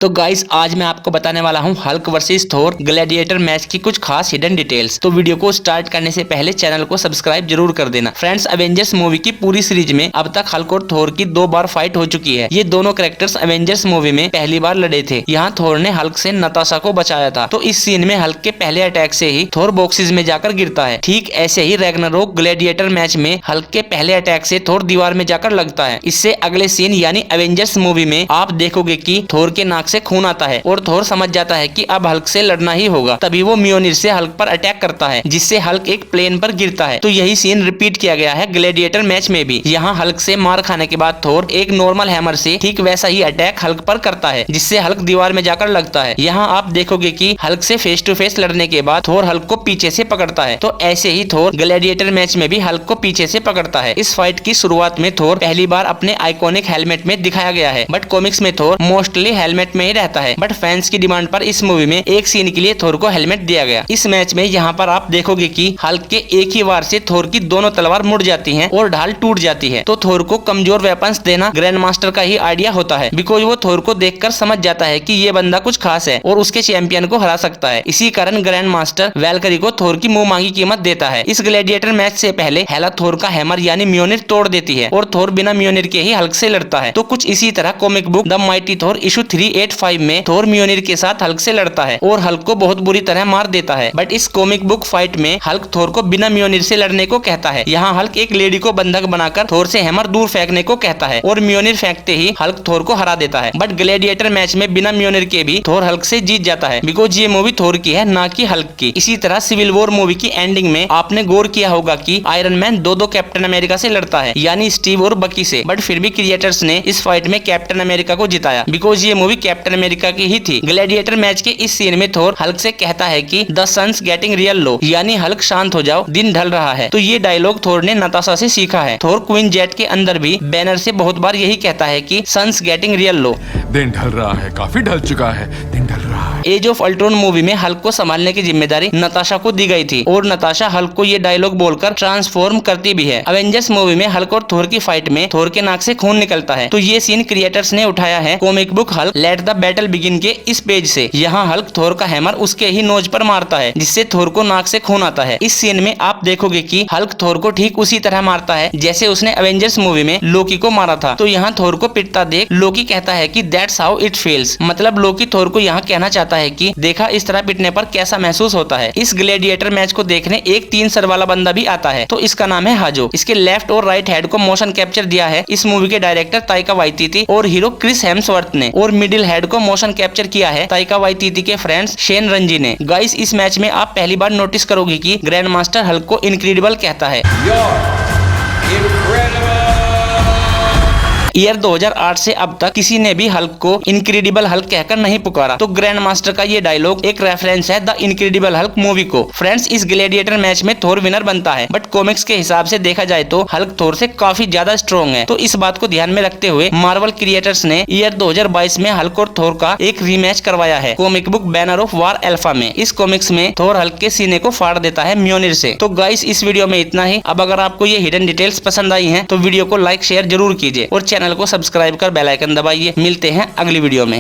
तो गाइस आज मैं आपको बताने वाला हूं हल्क वर्सेस थोर ग्लैडिएटर मैच की कुछ खास हिडन डिटेल्स। तो वीडियो को स्टार्ट करने से पहले चैनल को सब्सक्राइब जरूर कर देना। फ्रेंड्स, एवेंजर्स मूवी की पूरी सीरीज में अब तक हल्क और थोर की 2 बार फाइट हो चुकी है। ये दोनों कैरेक्टर्स एवेंजर्स मूवी में पहली बार लड़े थे। यहाँ थोर ने हल्क से नताशा को बचाया था। तो इस सीन में हल्क के पहले अटैक से ही थोर बॉक्सेस में जाकर गिरता है। ठीक ऐसे ही रैग्नारोक ग्लैडिएटर मैच में हल्क के पहले अटैक से थोर दीवार में जाकर लगता है। इससे अगले सीन यानी एवेंजर्स मूवी में आप देखोगे कि थोर के नाक से खून आता है और थोर समझ जाता है कि अब हल्क से लड़ना ही होगा। तभी वो म्योनिर से हल्क पर अटैक करता है, जिससे हल्क एक प्लेन पर गिरता है। तो यही सीन रिपीट किया गया है ग्लैडिएटर मैच में भी। यहाँ हल्क से मार खाने के बाद थोर एक नॉर्मल हैमर से ठीक वैसा ही अटैक हल्क पर करता है, जिससे हल्क दीवार में जाकर लगता है। यहाँ आप देखोगे कि हल्क से फेस टू फेस लड़ने के बाद थोर हल्क को पीछे से पकड़ता है। तो ऐसे ही थोर ग्लैडिएटर मैच में भी हल्क को पीछे से पकड़ता है। इस फाइट की शुरुआत में थोर पहली बार अपने आइकॉनिक हेलमेट में दिखाया गया है, बट कॉमिक्स में थोर मोस्टली हेलमेट में ही रहता है। बट फैंस की डिमांड पर इस मूवी में एक सीन के लिए थोर को हेलमेट दिया गया। इस मैच में यहाँ पर आप देखोगे कि हल्क के एक ही वार से थोर की दोनों तलवार मुड़ जाती हैं और ढाल टूट जाती है। तो थोर को कमजोर वेपन्स देना ग्रैंड मास्टर का ही आइडिया होता है, बिकॉज वो थोर को देखकर समझ जाता है कि ये बंदा कुछ खास है और उसके चैंपियन को हरा सकता है। इसी कारण ग्रैंड मास्टर वैल्करी को थोर की मुंह मांगी कीमत देता है। इस ग्लैडिएटर मैच से पहले हेला थोर का हैमर यानी म्योनिर तोड़ देती है और थोर बिना म्योनिर के ही हल्क से लड़ता है। तो कुछ इसी तरह comic book the mighty Thor issue 385 में थोर म्योनिर के साथ हल्क से लड़ता है और हल्क को बहुत बुरी तरह मार देता है। बट इस कॉमिक बुक फाइट में हल्क थोर को बिना म्योनिर से लड़ने को कहता है। यहाँ हल्क एक लेडी को बंधक बनाकर थोर से हैमर दूर फेंकने को कहता है और म्योनिर फेंकते ही हल्क थोर को हरा देता है। बट ग्लैडिएटर मैच में बिना म्योनिर के भी थोर हल्क से जीत जाता है, बिकॉज ये मूवी थोर की है, ना कि हल्क की। इसी तरह सिविल वॉर मूवी की एंडिंग में आपने गौर किया होगा कि आयरन मैन दो कैप्टन अमेरिका से लड़ता है, यानी स्टीव और बकी से। बट फिर भी क्रिएटर्स ने इस फाइट में कैप्टन अमेरिका को जिताया, बिकॉज ये मूवी कैप्टन अमेरिका की ही थी। ग्लैडिएटर मैच के इस सीन में थोर हल्क से कहता है कि द सन्स गेटिंग रियल लो, यानी हल्क शांत हो जाओ, दिन ढल रहा है। तो ये डायलॉग थोर ने नताशा से सीखा है। थोर क्वीन जेट के अंदर भी बैनर से बहुत बार यही कहता है कि सन्स गेटिंग रियल लो, दिन ढल रहा है, काफी ढल चुका है, दिन ढल रहा है। एज ऑफ अल्ट्रॉन मूवी में हल्क को संभालने की जिम्मेदारी नताशा को दी गई थी और नताशा हल्क को ये डायलॉग बोलकर ट्रांसफॉर्म करती भी है। एवेंजर्स मूवी में हल्क और थोर की फाइट में थोर के नाक से खून निकलता है। तो ये सीन क्रिएटर्स ने उठाया है comic book Hulk let the battle begin के इस पेज से। यहाँ हल्क थोर का हैमर उसके ही नोज पर मारता है, जिससे थोर को नाक से खून आता है। इस सीन में आप देखोगे कि हल्क थोर को ठीक उसी तरह मारता है जैसे उसने एवेंजर्स मूवी में लोकी को मारा था। तो यहाँ थोर को पिटता देख लोकी कहता है कि दैट्स हाउ इट फील्स, मतलब लोकी थोर को यहाँ कहना चाहता है कि देखा इस तरह पिटने पर कैसा महसूस होता है। इस ग्लैडिएटर मैच को देखने एक 3 सर वाला बंदा भी आता है, तो इसका नाम है हाजो। इसके लेफ्ट और राइट हेड को मोशन कैप्चर दिया है इस मूवी के डायरेक्टर ताइका वाइटिटी और हीरो क्रिस हेम्सवर्थ ने, और मिडिल हेड को मोशन कैप्चर किया है ताइका वाइटिटी के फ्रेंड्स शेन रंजी ने। गाइस, इस मैच में आप पहली बार नोटिस करोगे कि ग्रैंड मास्टर हल्क को इनक्रेडिबल कहता है। ईयर 2008 से अब तक किसी ने भी हल्क को इनक्रेडिबल हल्क कहकर नहीं पुकारा। तो ग्रैंड मास्टर का ये डायलॉग एक रेफरेंस है द इनक्रेडिबल हल्क मूवी को। फ्रेंड्स, इस ग्लैडिएटर मैच में थोर विनर बनता है, बट कॉमिक्स के हिसाब से देखा जाए तो हल्क थोर से काफी ज्यादा स्ट्रॉन्ग है। तो इस बात को ध्यान में रखते हुए मार्वल क्रिएटर्स ने ईयर 2022 में हल्क और थोर का एक रीमैच करवाया है comic book banner of war alpha में। इस कॉमिक्स में थोर हल्क के सीने को फाड़ देता है म्योनिर से। तो गाइस, इस वीडियो में इतना ही। अब अगर आपको ये हिडन डिटेल्स पसंद आई है तो वीडियो को लाइक शेयर जरूर कीजिए और चैनल को सब्सक्राइब कर बेल आइकन दबाइए। मिलते हैं अगली वीडियो में।